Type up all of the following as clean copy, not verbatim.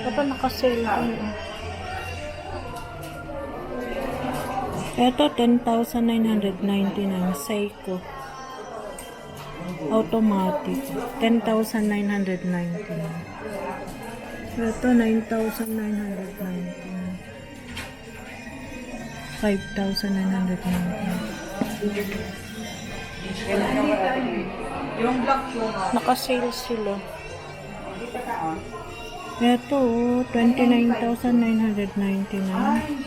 Ito naka-sale din. Ito 10,999 Seiko. Automatic. 10,999. Ito 9,999. 5,999. Yung black shoe Naka-sale sila. Ito, 29,999.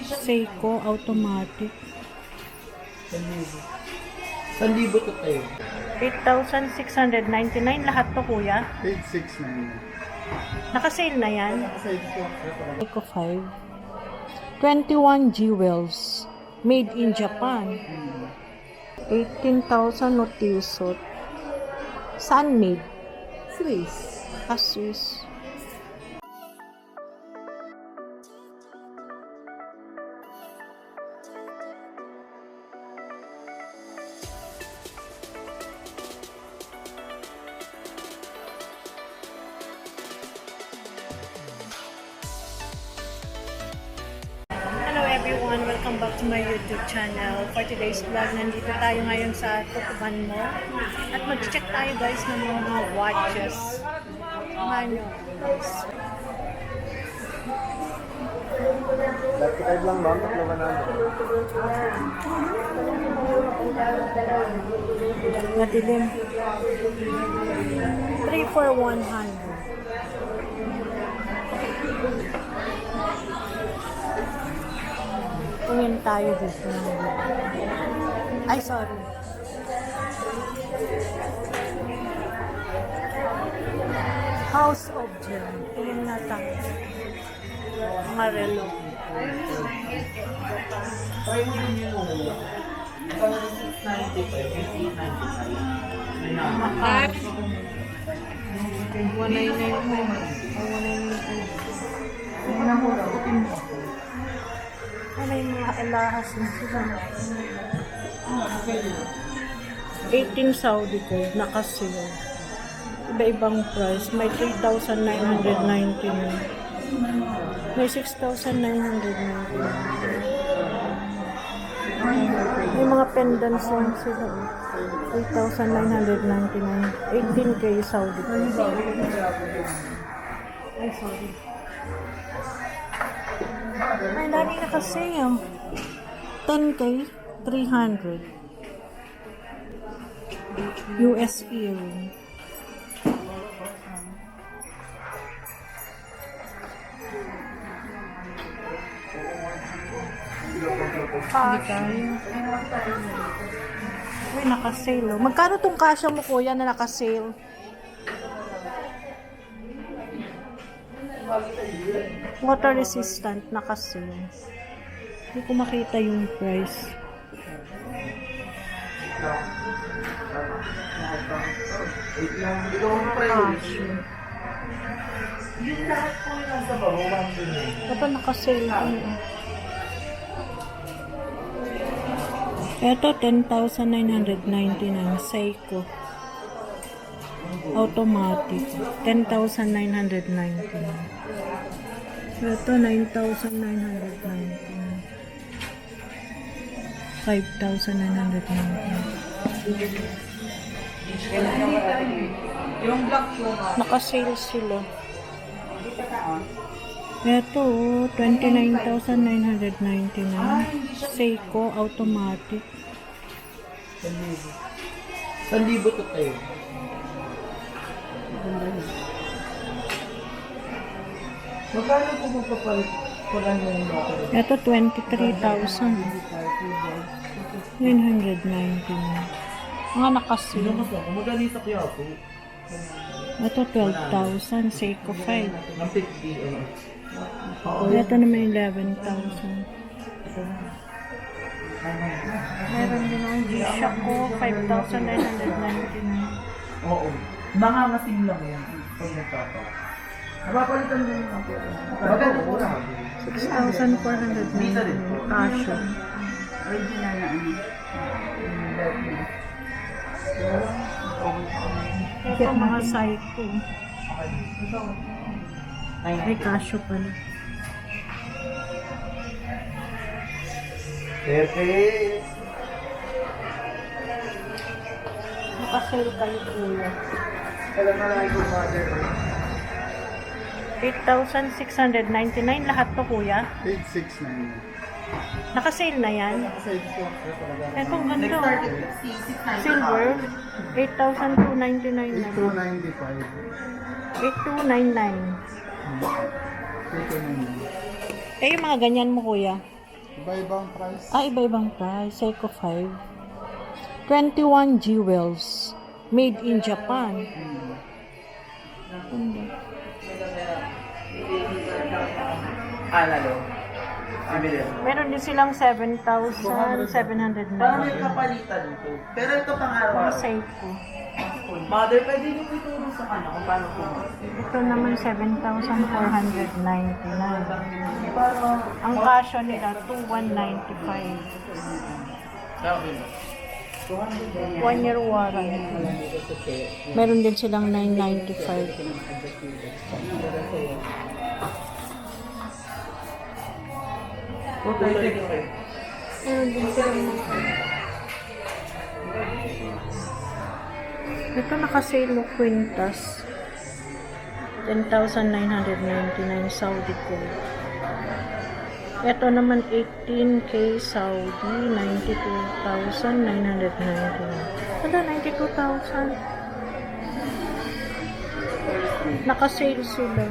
Seiko automatic. 1,000 to tayo. 8,699 lahat to, kuya. 869. Naka-sale na yan. Sa ito. Seiko 5. 21 jewels. Made in Japan. 18,000 notisot. Saan made? Swiss. Swiss. Hello everyone! Welcome back to my YouTube channel. For today's vlog, nandito tayo ngayon sa Tutuban Mall. At mag-check tayo guys ng mga watches. Ano guys? Left side lang ba? Tatlo ba namin? Madilim. 3 for 100. Tingin tayo dito. Ay, sorry. House of Gem. Tingin na tayo. Mga relo. Maka. 199. Ano yung mga alahas na sila? 18 Saudi gold, naka-sale. Iba-ibang price. May 3,999. May 6,999. May mga pendants lang sila. 3,999. 18K Saudi gold. Ay, sorry. Ay, dami na kasi yung 10K, 300. US earring. Uy, naka-sale. Magkano tong kasya mo, kuya, na naka-sale? Water resistant, naka-sale. Hindi ko makita yung price. Dapat naka-sale din. Ito 10,999 Seiko. Automatic. 10,999. Ito, 9,999. 5,999. Yung black shoe Naka-sale sila. Ito, 29,999. Seiko automatic. 1,000 to tayo. Magkano po magpapalit pala yung battery? Ito, 23,999. Mga naka-sale. Magkano sa kaya po? Ito, 12,000. Seiko 5. Ng 50. Ito naman 11,000. Meron din ang G-Shock ko, 5,999. Oo. Mga masim lang yan. Pag nagpapa. Napapalitan din yung ako. Magkano po na? 6,499. Casio. Original na ano. Ito mga Seiko. May Casio pala. Pepe. Nakasale kayo kuya. Alam na lang yung mother. 8,699 lahat to kuya. 869. Nakasale na yan. Kasi ito talaga. Ito ang ganda. Oh. Silver. 8,299 na. 295. 8,299. 299. Eh, yung mga ganyan mo kuya. Iba-ibang price. Ah, iba-ibang price. Seiko 5. 21 jewels. Made in Japan. Ganda. Lalo. Bibili. Meron din silang 7,709. Parang may kapalitan ito. Pero ito pang Mga araw. Seiko. Mother, pwede niyo po ituro sa kanya kung paano pumunta. Ito naman 7,499. Parang Ang Casio nila 2,195. sabi mo. 1 year warranty. Meron din silang 995. Meron din silang ito naka-sale no Quintas. 10,999 Saudi gold. Ito naman 18K Saudi, 92,999. Ano, 92,000. Naka-sale sila.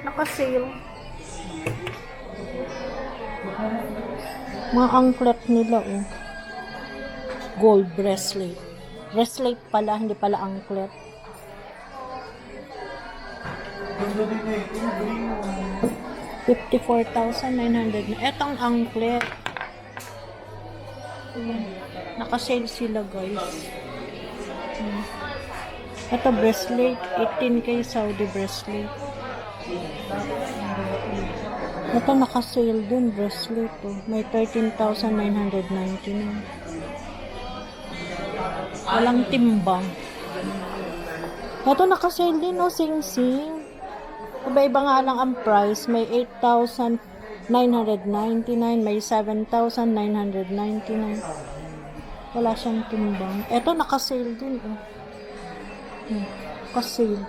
Naka-sale. Mga anklet nila, oh. Gold bracelet. Bracelet pala, hindi pala anklet. Gusto din eh. Ito, bring mo. 54,900 na. Etong anklet. Naka-sale sila, guys. Ito bracelet. 18K Saudi bracelet. Ito naka-sale din, bracelet. Oh. May 13,999. Walang timbang. Ito naka-sale din, oh, sing-sing. Iba-iba nga lang ang price. May 8,999, may 7,999. Wala siyang timbang. Ito naka-sale din, oh. Naka-sale.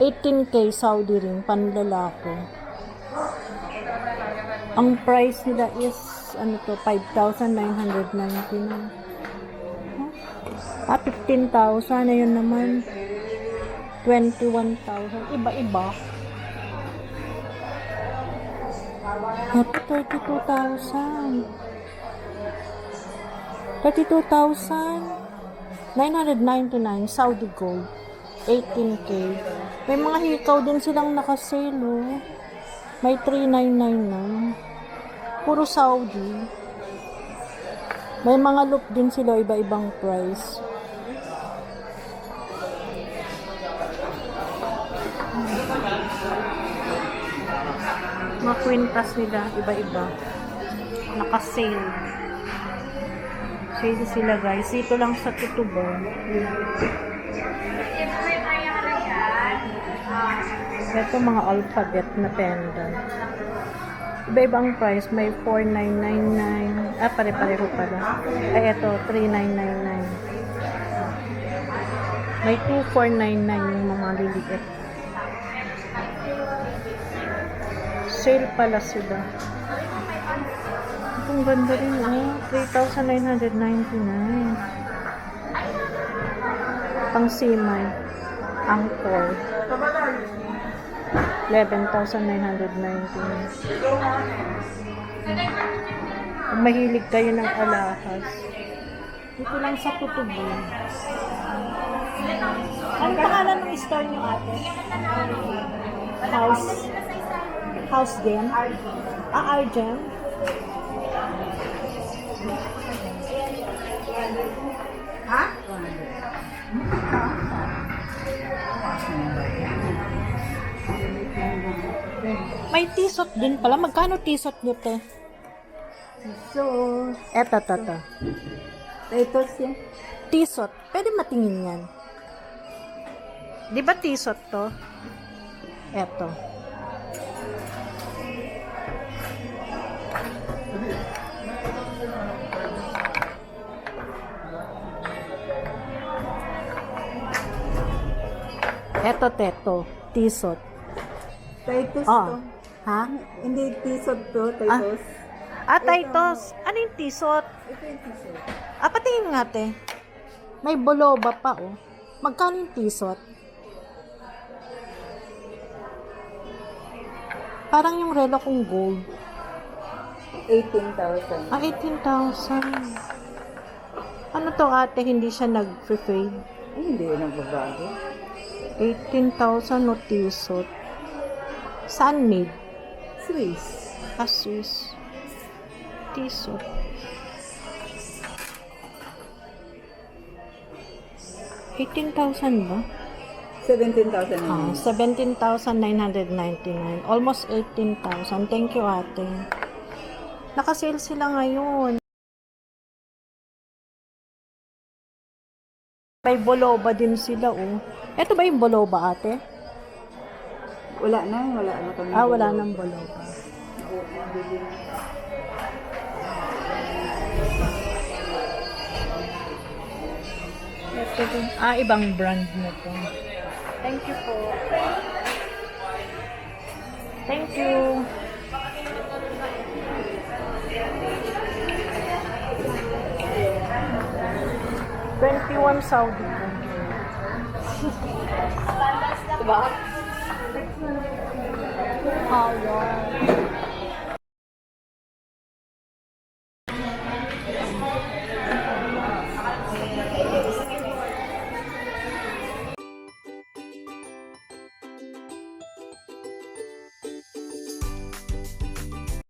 18K Saudi ring, panlalako. Ang price nila is, ano to, 5,999. 15,000. Ayun naman. 21,000. Iba-iba. 32,000. 32,999 Saudi gold. 18K. May mga hikaw din silang nakasale, oh. May 3,999. Puro Saudi. May mga loop din sila, iba-ibang price. Mga kwintas nila, iba-iba. Naka-sale. Sale sila, guys. Ito lang sa Tutubon. Ito mga alphabet na pendant. Iba-ibang price. May 4,999. Ah, pare-pareho pala. Ay, ito, 3,999. May 2,499 yung mga liliit. Sale pala sila. Ang ganda rin, oh. 3,999. Pang simay. Angkor. 11,999. Kung mahilig kayo ng alahas, dito lang sa Tutubon. Ang pangalan ng store niyo, ate? House Gem? Argem? Ha? May t-shirt din pala. Magkano t-shirt nyo, te? So, Eto. ito siya. T-shirt. Pwede matingin yan. Di ba t-shirt to? Eto. Eto, teto. Tisot. Titus Oh. to. Ha? Hindi tisod to, Titus. Titos. Ano yung tisot? Ito yung tisod. Patingin nga, te. May boloba pa, oh. Magkano yung tisot? Parang yung relo kong gold. 18,000. 18,000. Ano to, ate? Hindi siya nag-fade. Ay, hindi yun ang babago. 18,000 no tisot. Saan made? Swiss. Swiss. Tisot. $18,000 ba? 17,000. 17,999. Almost 18,000. Thank you, ate. Nakasale sila ngayon. May boloba din sila, oh. Ito ba yung boloba, ate? Wala na kami. Wala nang boloba. Ito din. Ibang brand na to. Thank you po. Thank you. $21 Saudi po. Diba? Wow.